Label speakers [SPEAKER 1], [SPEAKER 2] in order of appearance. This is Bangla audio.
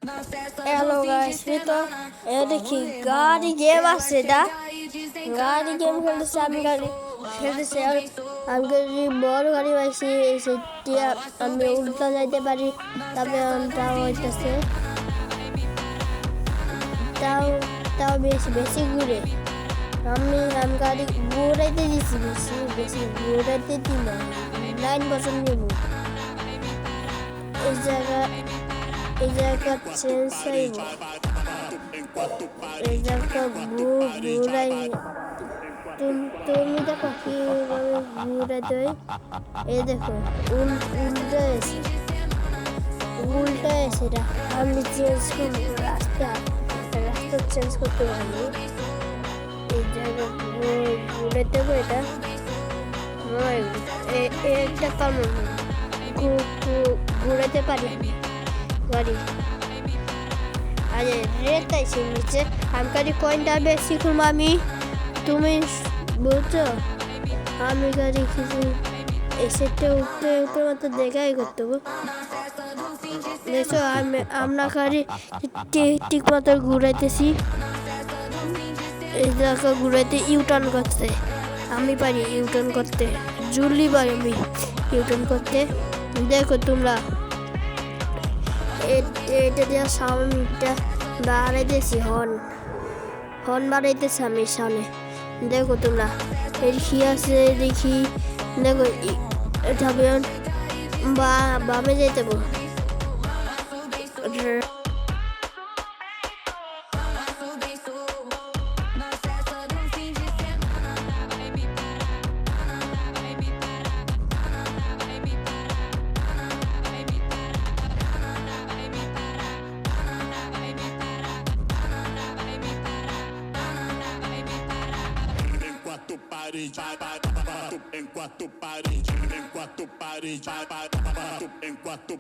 [SPEAKER 1] Hello guys, itu দেখি গাড়ি গেম আছে এটা গাড়ি গেম খেলতেছে আমি গাড়ি খেলতেছে আর আমি গাড়ি বড় গাড়ি পাইছি সেটি আমি উল্টা যাইতে পারি তবে তাও হইতেছে তাও তাও বেশি ঘুরে আমি গাড়ি ঘুরাইতে দিছি বেশি ঘুরাইতে দিই না 9% নেব এই জায়গা চেঞ্জ হইব এই জায়গা ঘুরাই তুমি দেখো কীভাবে ঘুরাইতে হয় এই দেখো উল্টা এসে এটা আমি চেঞ্জ করবো রাস্তা চেঞ্জ করতে পারি এই জায়গা ঘুরাইতে হবে এটা একটা কারণ ঘুরাতে পারি গাড়ি আরে রেট আছে নিচে আমি গাড়ি কয়েনটা বেশি খুলবো আমি তুমি বুঝছো আমি গাড়ি কিছু এসেতে উঠতে মতো দেখাই করতে হবে দেখছো আমরা গাড়ি ঠিক মতো ঘুরাইতেছি এই জায়গা ঘুরাইতে ইউটার্ন করতে আমি পারি ইউটার্ন করতে জুলি পারি আমি ইউটার্ন করতে দেখো তোমরা এটা দিয়ে সাউন্ডটা বাড়াইতেছি হর্ন বাড়াইতেছি আমি সামনে দেখো তোমরা এর কি আছে দেখি দেখো বামে যেতে পারবো
[SPEAKER 2] em quatro paredes, em quatro